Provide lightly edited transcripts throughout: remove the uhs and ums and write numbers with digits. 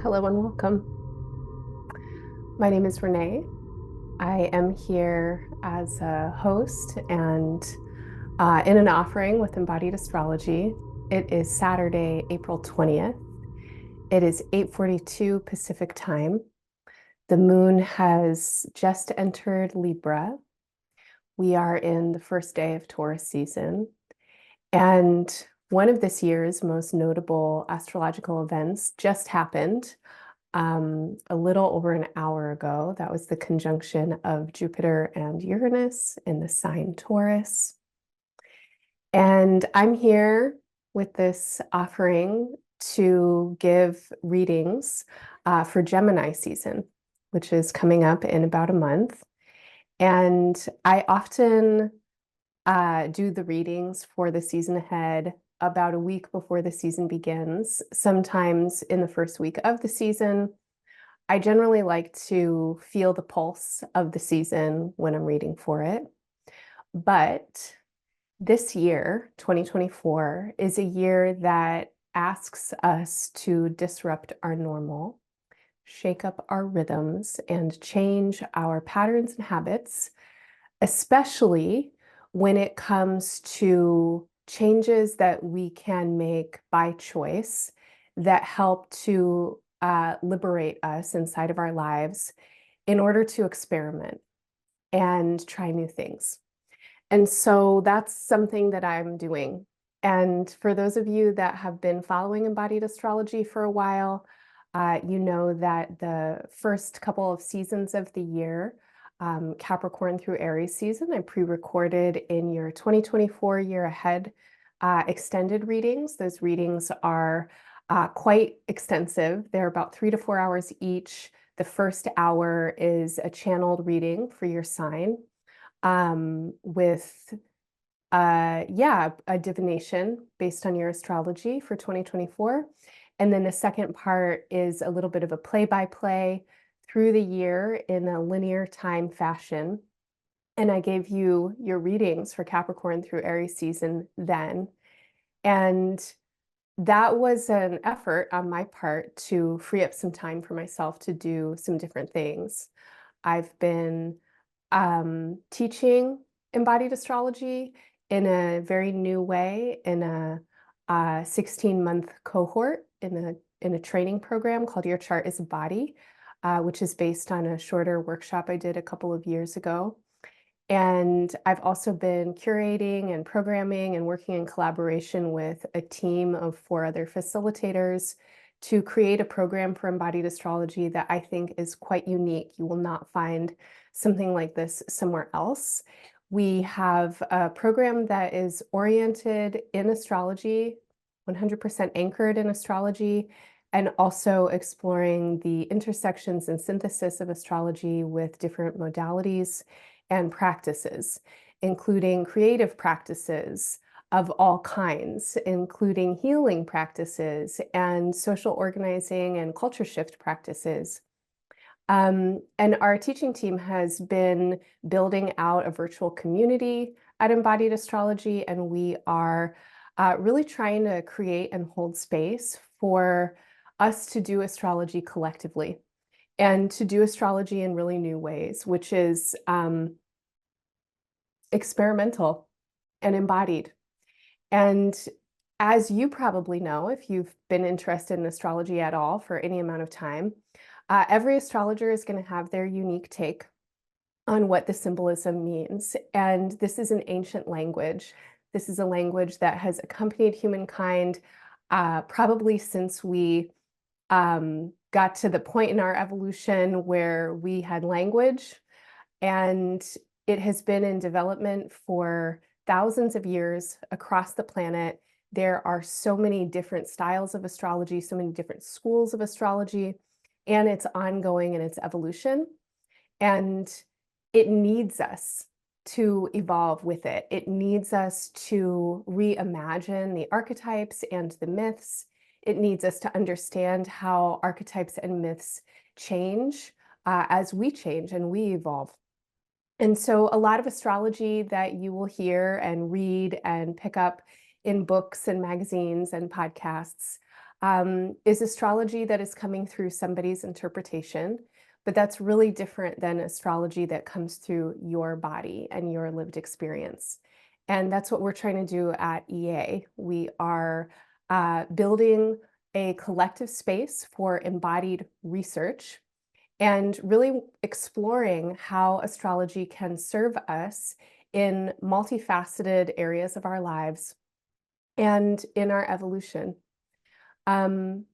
Hello and welcome. My name is Renee. I am here as a host and in an offering with Embodied Astrology. It is Saturday, April 20th. It is 8:42 Pacific time. The moon has just entered Libra. We are in the first day of Taurus season. And one of this year's most notable astrological events just happened a little over an hour ago. That was the conjunction of Jupiter and Uranus in the sign Taurus. And I'm here with this offering to give readings for Gemini season, which is coming up in about a month. And I often do the readings for the season ahead about a week before the season begins, sometimes in the first week of the season. I generally like to feel the pulse of the season when I'm reading for it. But this year, 2024, is a year that asks us to disrupt our normal, shake up our rhythms, and change our patterns and habits, especially when it comes to changes that we can make by choice that help to liberate us inside of our lives in order to experiment and try new things. And so that's something that I'm doing. And for those of you that have been following Embodied Astrology for a while, you know that the first couple of seasons of the year, Capricorn through Aries season, I pre-recorded in your 2024 year ahead extended readings. Those readings are quite extensive. They're about 3 to 4 hours each. The first hour is a channeled reading for your sign with a divination based on your astrology for 2024. And then the second part is a little bit of a play-by-play through the year in a linear time fashion. And I gave you your readings for Capricorn through Aries season then. And that was an effort on my part to free up some time for myself to do some different things. I've been teaching embodied astrology in a very new way in a 16-month cohort in a training program called Your Chart is a Body, which is based on a shorter workshop I did a couple of years ago. And I've also been curating and programming and working in collaboration with a team of 4 other facilitators to create a program for embodied astrology that I think is quite unique. You will not find something like this somewhere else. We have a program that is oriented in astrology, 100% anchored in astrology, and also exploring the intersections and synthesis of astrology with different modalities and practices, including creative practices of all kinds, including healing practices and social organizing and culture shift practices. And our teaching team has been building out a virtual community at Embodied Astrology, and we are really trying to create and hold space for us to do astrology collectively and to do astrology in really new ways, which is experimental and embodied. And as you probably know, if you've been interested in astrology at all for any amount of time, every astrologer is going to have their unique take on what the symbolism means. And this is an ancient language. This is a language that has accompanied humankind probably since we got to the point in our evolution where we had language, and it has been in development for thousands of years across the planet. There are so many different styles of astrology, so many different schools of astrology, and it's ongoing in its evolution. And it needs us to evolve with it. It needs us to reimagine the archetypes and the myths. It needs us to understand how archetypes and myths change as we change and we evolve. And so a lot of astrology that you will hear and read and pick up in books and magazines and podcasts is astrology that is coming through somebody's interpretation, but that's really different than astrology that comes through your body and your lived experience. And that's what we're trying to do at EA. We are building a collective space for embodied research and really exploring how astrology can serve us in multifaceted areas of our lives and in our evolution. Coming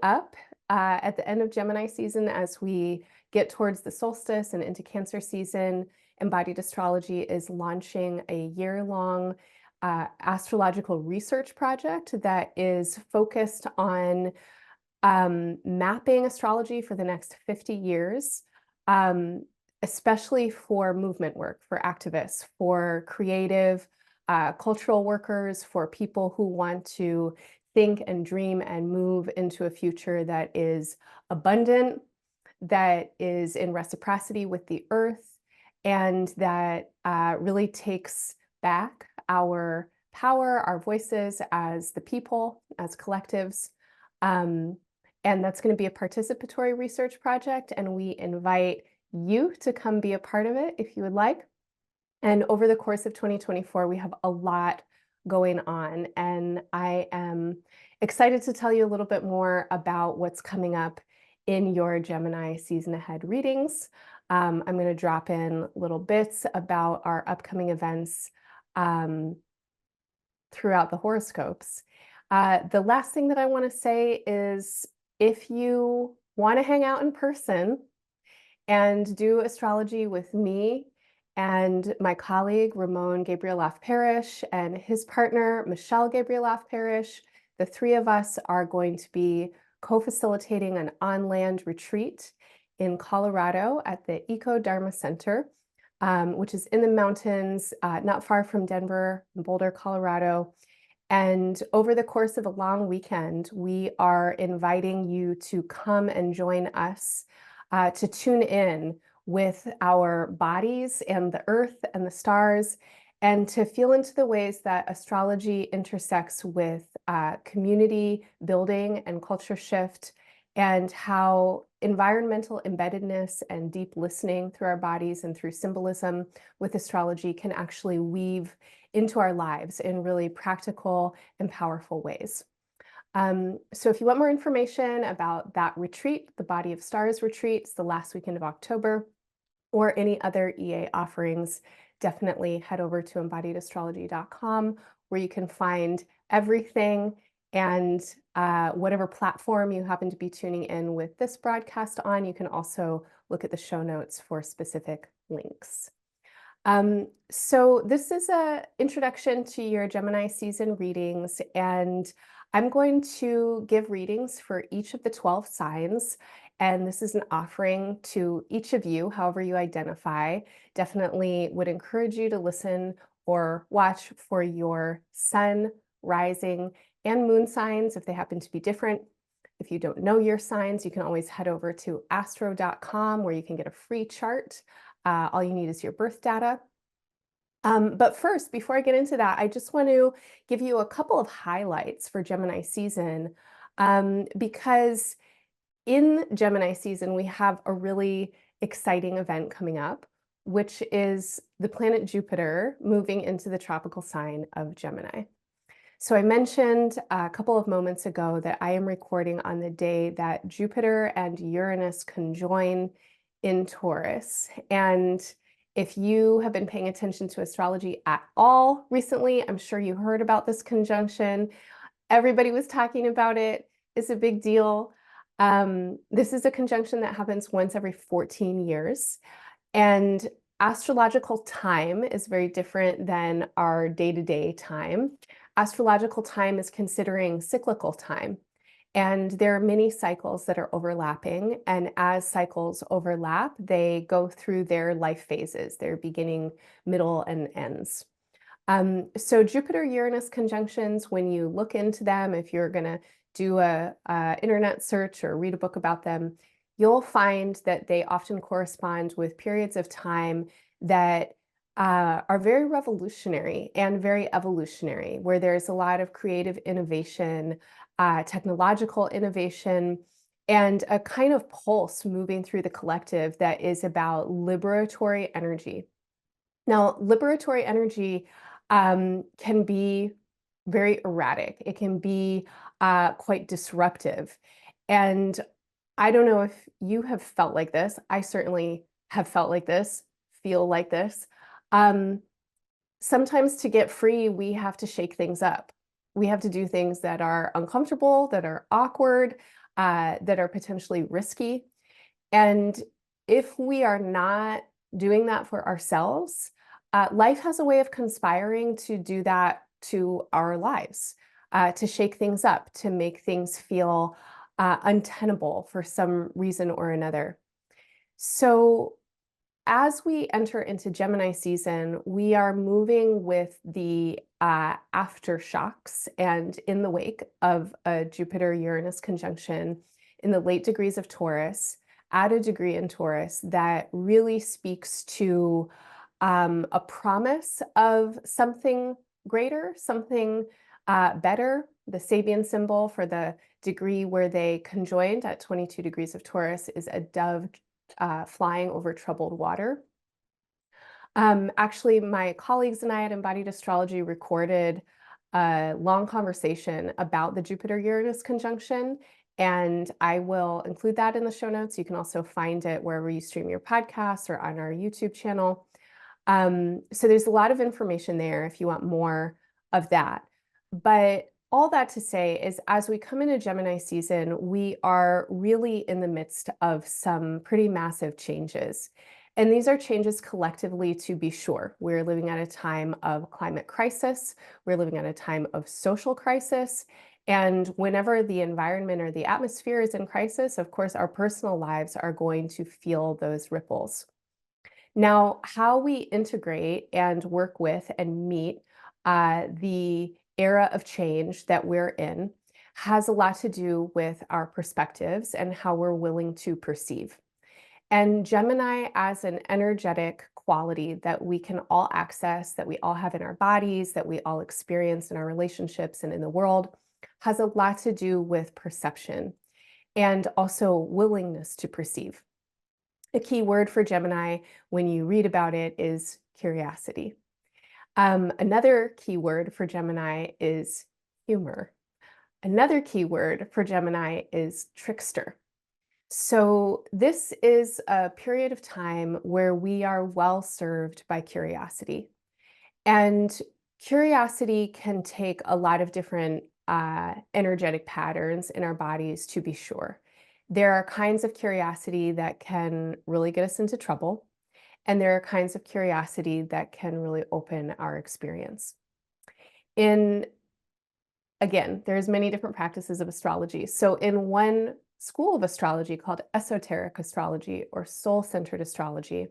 up at the end of Gemini season, as we get towards the solstice and into Cancer season, Embodied Astrology is launching a year-long astrological research project that is focused on mapping astrology for the next 50 years, especially for movement work, for activists, for creative, cultural workers, for people who want to think and dream and move into a future that is abundant, that is in reciprocity with the earth, and that really takes back our power, our voices as the people, as collectives. And that's going to be a participatory research project, and we invite you to come be a part of it if you would like. And over the course of 2024, we have a lot going on, and I am excited to tell you a little bit more about what's coming up in your Gemini season ahead readings. I'm going to drop in little bits about our upcoming events throughout the horoscopes. The last thing that I want to say is if you want to hang out in person and do astrology with me and my colleague, Ramon Gabrieloff Parrish, and his partner, Michelle Gabrieloff Parrish, the three of us are going to be co-facilitating an on-land retreat in Colorado at the Eco Dharma Center, which is in the mountains, not far from Denver, Boulder, Colorado. And over the course of a long weekend, we are inviting you to come and join us to tune in with our bodies and the earth and the stars, and to feel into the ways that astrology intersects with community building and culture shift, and how environmental embeddedness and deep listening through our bodies and through symbolism with astrology can actually weave into our lives in really practical and powerful ways. So if you want more information about that retreat, the Body of Stars retreat, it's the last weekend of October, or any other EA offerings, definitely head over to embodiedastrology.com, where you can find everything, and whatever platform you happen to be tuning in with this broadcast on, you can also look at the show notes for specific links. So this is an introduction to your Gemini season readings, and I'm going to give readings for each of the 12 signs, and this is an offering to each of you, however you identify. Definitely would encourage you to listen or watch for your sun, rising, and moon signs if they happen to be different. If you don't know your signs, you can always head over to astro.com, where you can get a free chart. All you need is your birth data. But first, before I get into that, I just want to give you a couple of highlights for Gemini season, because in Gemini season, we have a really exciting event coming up, which is the planet Jupiter moving into the tropical sign of Gemini. So I mentioned a couple of moments ago that I am recording on the day that Jupiter and Uranus conjoin in Taurus. And if you have been paying attention to astrology at all recently, I'm sure you heard about this conjunction. Everybody was talking about it. It's a big deal. This is a conjunction that happens once every 14 years. And astrological time is very different than our day-to-day time. Astrological time is considering cyclical time, and there are many cycles that are overlapping, and as cycles overlap, they go through their life phases, their beginning, middle, and ends. So Jupiter-Uranus conjunctions, when you look into them, if you're going to do a internet search or read a book about them, you'll find that they often correspond with periods of time that are very revolutionary and very evolutionary, where there's a lot of creative innovation, technological innovation, and a kind of pulse moving through the collective that is about liberatory energy. Now, liberatory energy can be very erratic. It can be quite disruptive. And I don't know if you have felt like this. I certainly have felt like this, feel like this. Um, Sometimes to get free, we have to shake things up. We have to do things that are uncomfortable, that are awkward, that are potentially risky. And if we are not doing that for ourselves, life has a way of conspiring to do that to our lives, to shake things up, to make things feel untenable for some reason or another. So as we enter into Gemini season, we are moving with the aftershocks and in the wake of a Jupiter-Uranus conjunction in the late degrees of Taurus, at a degree in Taurus that really speaks to a promise of something greater, something better. The Sabian symbol for the degree where they conjoined at 22 degrees of Taurus is a dove flying over troubled water. Actually, my colleagues and I at Embodied Astrology recorded a long conversation about the Jupiter-Uranus conjunction, and I will include that in the show notes. You can also find it wherever you stream your podcasts or on our YouTube channel. So there's a lot of information there if you want more of that. But all that to say is, as we come into Gemini season, we are really in the midst of some pretty massive changes. And these are changes collectively, to be sure. We're living at a time of climate crisis. We're living at a time of social crisis. And whenever the environment or the atmosphere is in crisis, of course, our personal lives are going to feel those ripples. Now, how we integrate and work with and meet the era of change that we're in has a lot to do with our perspectives and how we're willing to perceive. And Gemini, as an energetic quality that we can all access, that we all have in our bodies, that we all experience in our relationships and in the world, has a lot to do with perception and also willingness to perceive. A key word for Gemini when you read about it is curiosity. Another key word for Gemini is humor. Another key word for Gemini is trickster. So this is a period of time where we are well served by curiosity. And curiosity can take a lot of different energetic patterns in our bodies, to be sure. There are kinds of curiosity that can really get us into trouble, and there are kinds of curiosity that can really open our experience. Again, there's many different practices of astrology. So in one school of astrology called esoteric astrology or soul-centered astrology,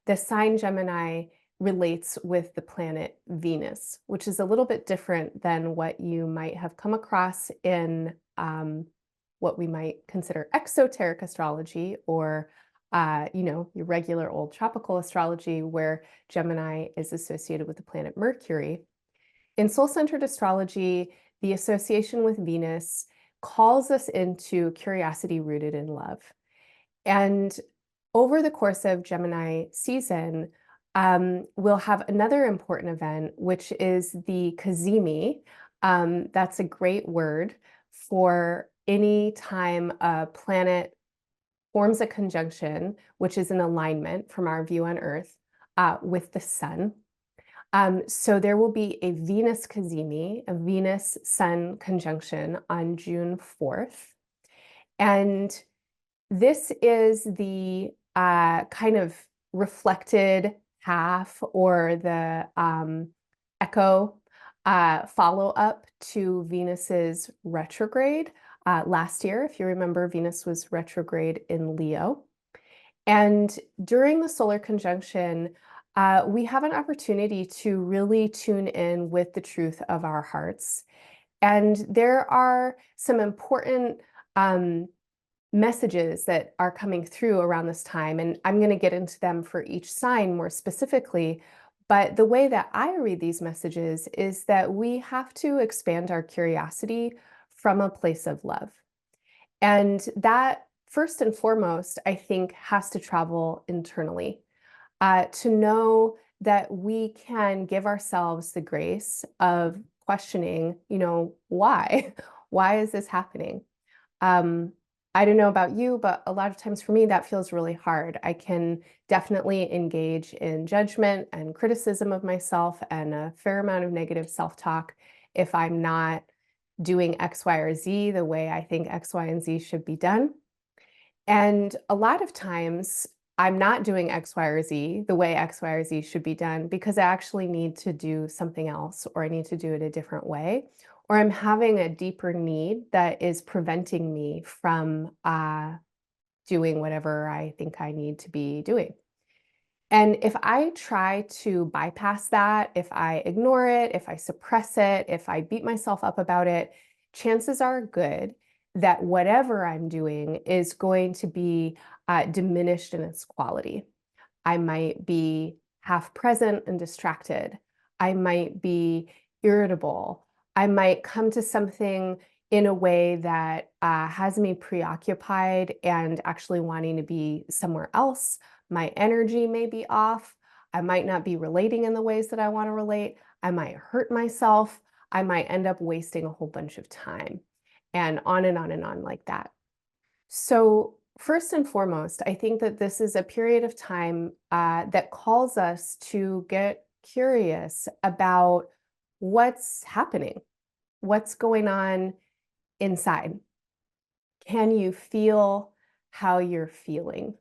the sign Gemini relates with the planet Venus, which is a little bit different than what you might have come across in what we might consider exoteric astrology, or your regular old tropical astrology, where Gemini is associated with the planet Mercury. In soul-centered astrology, the association with Venus calls us into curiosity rooted in love. And over the course of Gemini season, we'll have another important event, which is the cazimi. That's a great word for any time a planet forms a conjunction, which is an alignment from our view on Earth, with the sun. So there will be a Venus cazimi, a Venus-Sun conjunction on June 4th. And this is the kind of reflected half, or the echo follow-up to Venus's retrograde. Last year, if you remember, Venus was retrograde in Leo. And during the solar conjunction, we have an opportunity to really tune in with the truth of our hearts. And there are some important messages that are coming through around this time, and I'm going to get into them for each sign more specifically. But the way that I read these messages is that we have to expand our curiosity from a place of love. And that, first and foremost, I think has to travel internally. To know that we can give ourselves the grace of questioning, why? Why is this happening? Um, I don't know about you, but a lot of times for me, that feels really hard. I can definitely engage in judgment and criticism of myself and a fair amount of negative self-talk if I'm not doing X, Y, or Z the way I think X, Y, and Z should be done. And a lot of times I'm not doing X, Y, or Z the way X, Y, or Z should be done because I actually need to do something else, or I need to do it a different way, or I'm having a deeper need that is preventing me from doing whatever I think I need to be doing. And if I try to bypass that, if I ignore it, if I suppress it, if I beat myself up about it, chances are good that whatever I'm doing is going to be diminished in its quality. I might be half present and distracted. I might be irritable. I might come to something in a way that has me preoccupied and actually wanting to be somewhere else. My energy may be off. I might not be relating in the ways that I want to relate. I might hurt myself. I might end up wasting a whole bunch of time, and on and on and on like that. So, first and foremost, I think that this is a period of time that calls us to get curious about what's happening, what's going on inside. Can you feel how you're feeling?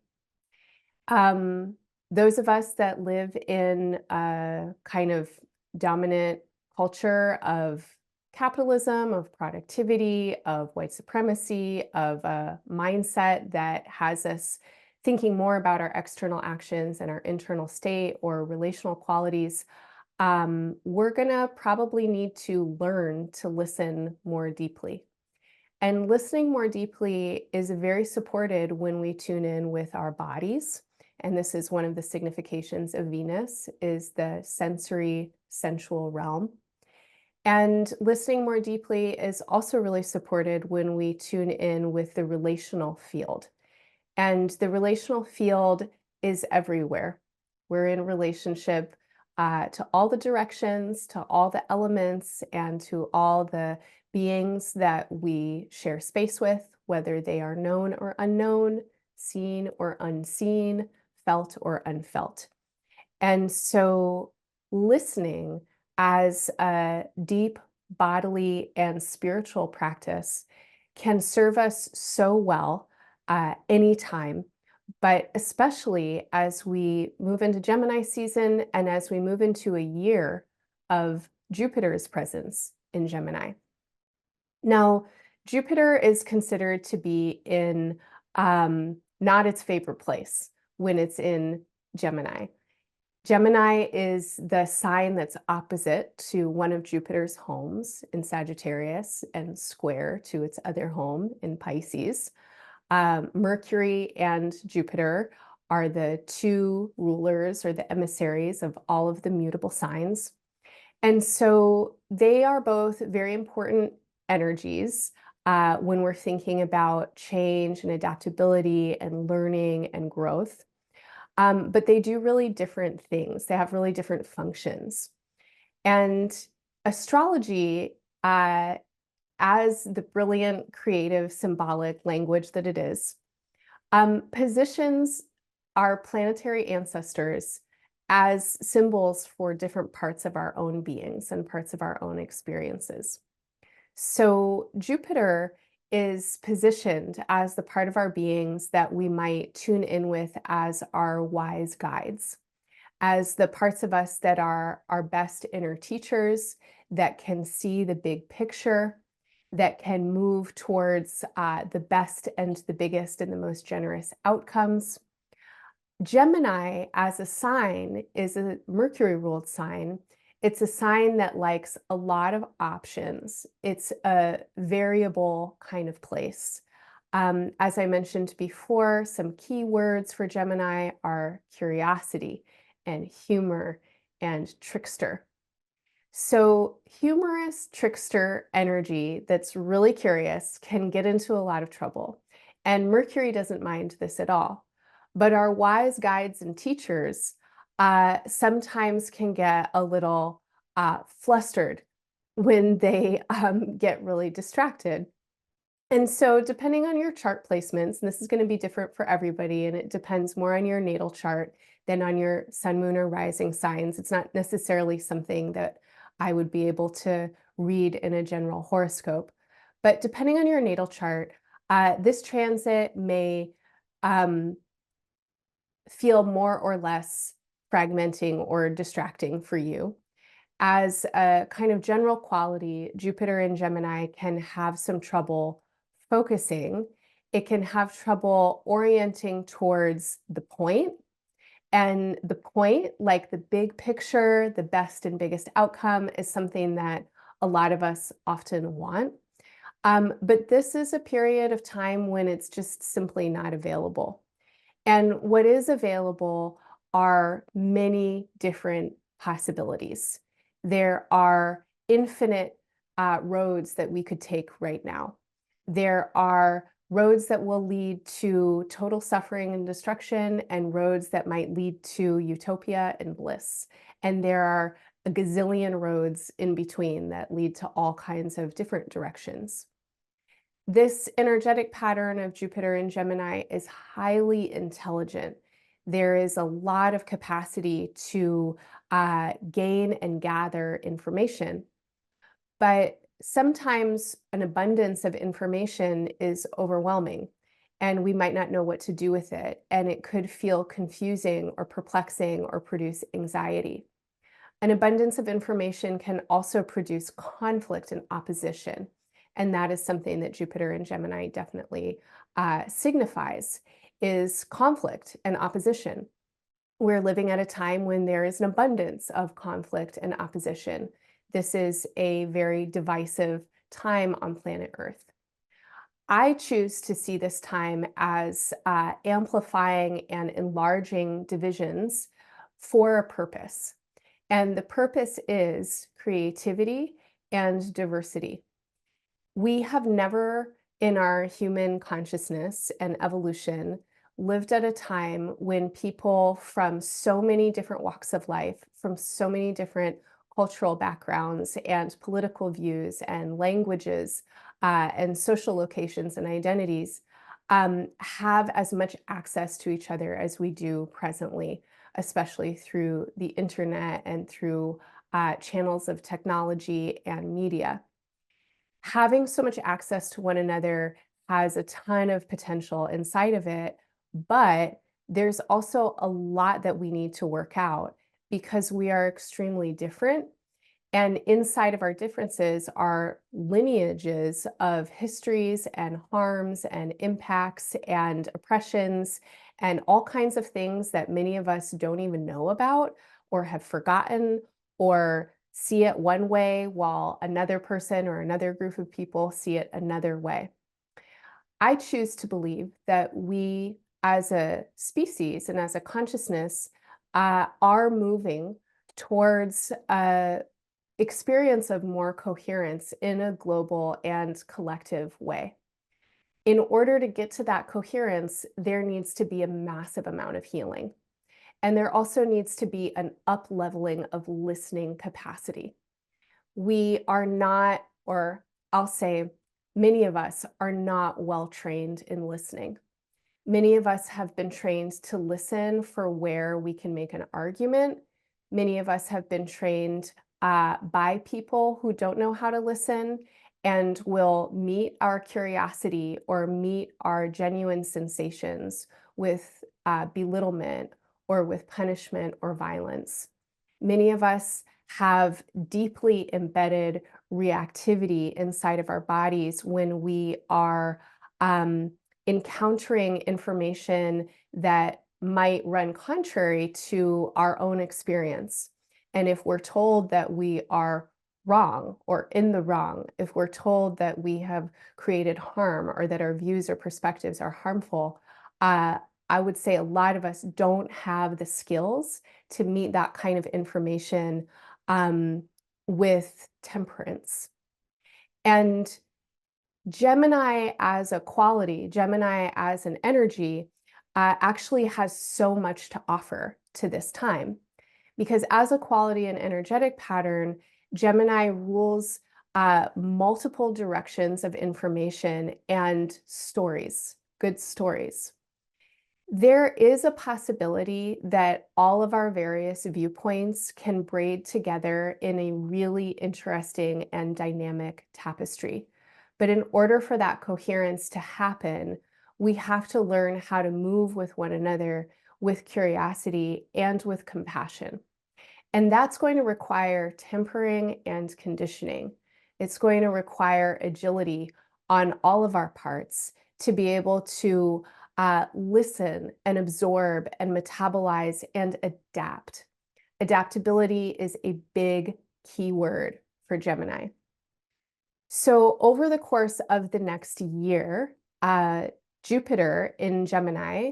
Um, those of us that live in a kind of dominant culture of capitalism, of productivity, of white supremacy, of a mindset that has us thinking more about our external actions and our internal state or relational qualities, we're going to probably need to learn to listen more deeply. And listening more deeply is very supported when we tune in with our bodies. And this is one of the significations of Venus, is the sensory sensual realm. And listening more deeply is also really supported when we tune in with the relational field. And the relational field is everywhere. We're in relationship to all the directions, to all the elements, and to all the beings that we share space with, whether they are known or unknown, seen or unseen, felt or unfelt. And so, listening as a deep bodily and spiritual practice can serve us so well anytime, but especially as we move into Gemini season and as we move into a year of Jupiter's presence in Gemini. Now, Jupiter is considered to be in not its favorite place when it's in Gemini. Gemini is the sign that's opposite to one of Jupiter's homes in Sagittarius and square to its other home in Pisces. Mercury and Jupiter are the two rulers or the emissaries of all of the mutable signs. And so they are both very important energies when we're thinking about change and adaptability and learning and growth. But they do really different things. They have really different functions. And astrology, as the brilliant, creative, symbolic language that it is, positions our planetary ancestors as symbols for different parts of our own beings and parts of our own experiences. So Jupiter is positioned as the part of our beings that we might tune in with as our wise guides, as the parts of us that are our best inner teachers, that can see the big picture, that can move towards the best and the biggest and the most generous outcomes. Gemini as a sign is a Mercury ruled sign. It's a sign that likes a lot of options. It's a variable kind of place. As I mentioned before, some key words for Gemini are curiosity and humor and trickster. So humorous trickster energy that's really curious can get into a lot of trouble. And Mercury doesn't mind this at all. But our wise guides and teachers sometimes can get a little flustered when they get really distracted. And so depending on your chart placements, and this is going to be different for everybody, and it depends more on your natal chart than on your sun, moon, or rising signs. It's not necessarily something that I would be able to read in a general horoscope. But depending on your natal chart, this transit may feel more or less fragmenting or distracting for you. As a kind of general quality, Jupiter in Gemini can have some trouble focusing. It can have trouble orienting towards the point. And the point, like the big picture, the best and biggest outcome, is something that a lot of us often want. But this is a period of time when it's just simply not available. And what is available are many different possibilities. There are infinite roads that we could take right now. There are roads that will lead to total suffering and destruction, and roads that might lead to utopia and bliss. And there are a gazillion roads in between that lead to all kinds of different directions. This energetic pattern of Jupiter in Gemini is highly intelligent. There is a lot of capacity to gain and gather information, but sometimes an abundance of information is overwhelming, and we might not know what to do with it, and it could feel confusing or perplexing or produce anxiety. An abundance of information can also produce conflict and opposition. And that is something that Jupiter in Gemini definitely signifies, is conflict and opposition. We're living at a time when there is an abundance of conflict and opposition. This is a very divisive time on planet Earth. I choose to see this time as amplifying and enlarging divisions for a purpose. And the purpose is creativity and diversity. We have never, in our human consciousness and evolution, lived at a time when people from so many different walks of life, from so many different cultural backgrounds and political views and languages and social locations and identities have as much access to each other as we do presently, especially through the internet and through channels of technology and media. Having so much access to one another has a ton of potential inside of it, but there's also a lot that we need to work out because we are extremely different. And inside of our differences are lineages of histories and harms and impacts and oppressions and all kinds of things that many of us don't even know about or have forgotten or see it one way while another person or another group of people see it another way. I choose to believe that we as a species and as a consciousness are moving towards a experience of more coherence in a global and collective way. In order to get to that coherence, there needs to be a massive amount of healing. And there also needs to be an up-leveling of listening capacity. We are not, or I'll say, many of us are not well trained in listening. Many of us have been trained to listen for where we can make an argument. Many of us have been trained by people who don't know how to listen and will meet our curiosity or meet our genuine sensations with belittlement or with punishment or violence. Many of us have deeply embedded reactivity inside of our bodies when we are encountering information that might run contrary to our own experience. And if we're told that we are wrong or in the wrong, if we're told that we have created harm or that our views or perspectives are harmful, I would say a lot of us don't have the skills to meet that kind of information with temperance. And Gemini as a quality, Gemini as an energy, actually has so much to offer to this time. Because as a quality and energetic pattern, Gemini rules multiple directions of information and stories, good stories. There is a possibility that all of our various viewpoints can braid together in a really interesting and dynamic tapestry. But in order for that coherence to happen, we have to learn how to move with one another with curiosity and with compassion. And that's going to require tempering and conditioning. It's going to require agility on all of our parts to be able to listen and absorb and metabolize and adapt. Adaptability is a big key word for Gemini. So over the course of the next year, Jupiter in Gemini,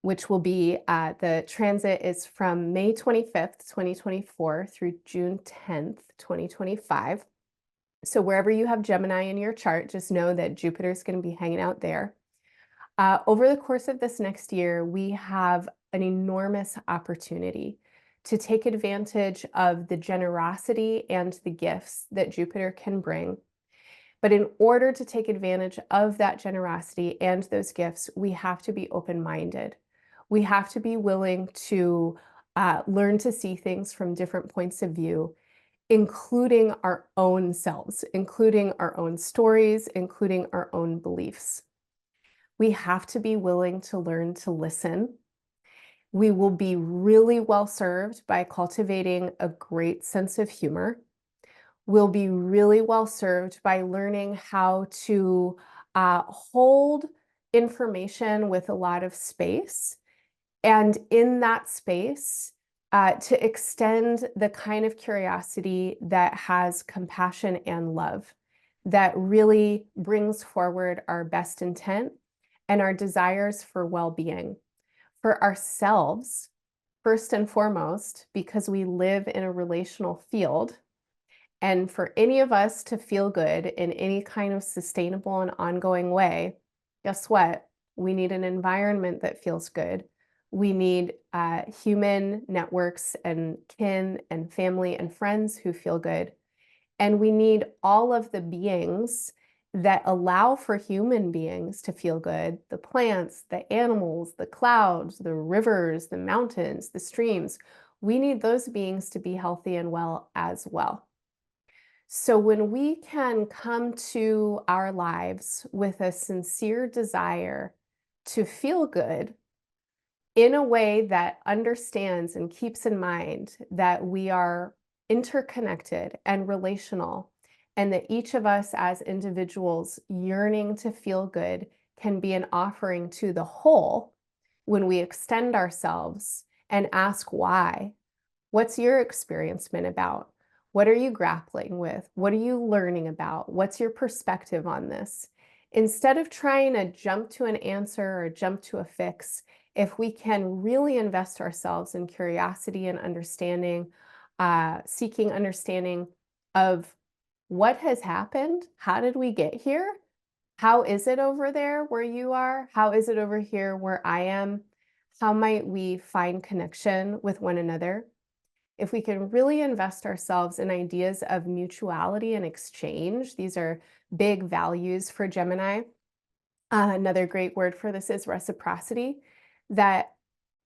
which will be the transit is from May 25th, 2024 through June 10th, 2025. So wherever you have Gemini in your chart, just know that Jupiter is going to be hanging out there. Over the course of this next year, we have an enormous opportunity to take advantage of the generosity and the gifts that Jupiter can bring. But in order to take advantage of that generosity and those gifts, we have to be open-minded. We have to be willing to learn to see things from different points of view, including our own selves, including our own stories, including our own beliefs. We have to be willing to learn to listen. We will be really well served by cultivating a great sense of humor. We'll be really well served by learning how to hold information with a lot of space. And in that space, to extend the kind of curiosity that has compassion and love, that really brings forward our best intent and our desires for well-being. For ourselves, first and foremost, because we live in a relational field, and for any of us to feel good in any kind of sustainable and ongoing way, guess what? We need an environment that feels good. We need human networks and kin and family and friends who feel good. And we need all of the beings that allow for human beings to feel good, the plants, the animals, the clouds, the rivers, the mountains, the streams. We need those beings to be healthy and well as well. So when we can come to our lives with a sincere desire to feel good in a way that understands and keeps in mind that we are interconnected and relational, and that each of us as individuals yearning to feel good can be an offering to the whole when we extend ourselves and ask why. What's your experience been about? What are you grappling with? What are you learning about? What's your perspective on this? Instead of trying to jump to an answer or jump to a fix, if we can really invest ourselves in curiosity and understanding, seeking understanding of what has happened, how did we get here? How is it over there where you are? How is it over here where I am? How might we find connection with one another? If we can really invest ourselves in ideas of mutuality and exchange, these are big values for Gemini. Another great word for this is reciprocity, that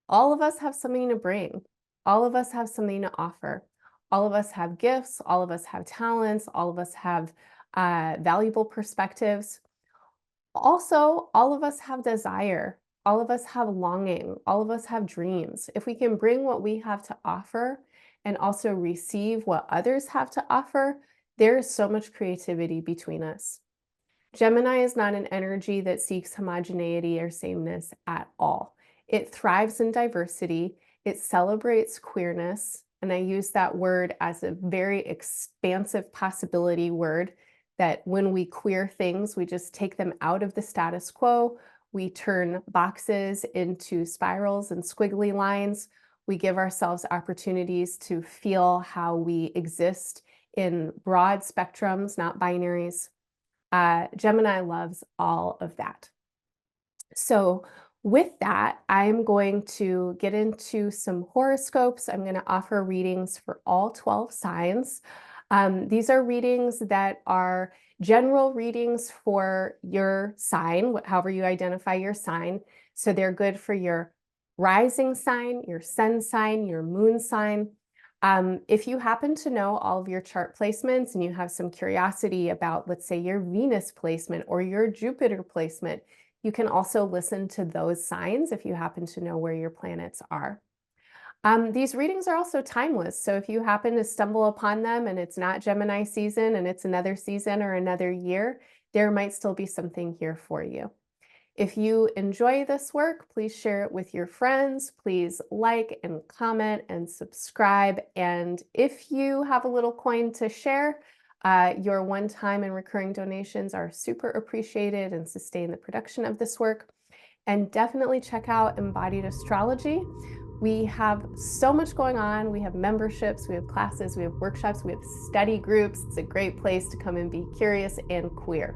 all of us have something to bring. All of us have something to offer. All of us have gifts. All of us have talents. All of us have valuable perspectives. Also, all of us have desire. All of us have longing. All of us have dreams. If we can bring what we have to offer and also receive what others have to offer, there is so much creativity between us. Gemini is not an energy that seeks homogeneity or sameness at all. It thrives in diversity. It celebrates queerness. And I use that word as a very expansive possibility word, that when we queer things, we just take them out of the status quo. We turn boxes into spirals and squiggly lines. We give ourselves opportunities to feel how we exist in broad spectrums, not binaries. Gemini loves all of that. So with that, I'm going to get into some horoscopes. I'm going to offer readings for all 12 signs. These are readings that are general readings for your sign, however you identify your sign. So they're good for your rising sign, your sun sign, your moon sign. If you happen to know all of your chart placements and you have some curiosity about, let's say, your Venus placement or your Jupiter placement, you can also listen to those signs if you happen to know where your planets are. These readings are also timeless. So if you happen to stumble upon them and it's not Gemini season and it's another season or another year, there might still be something here for you. If you enjoy this work, please share it with your friends. Please like and comment and subscribe. And if you have a little coin to share, your one-time and recurring donations are super appreciated and sustain the production of this work. And definitely check out Embodied Astrology. We have so much going on. We have memberships, we have classes, we have workshops, we have study groups. It's a great place to come and be curious and queer.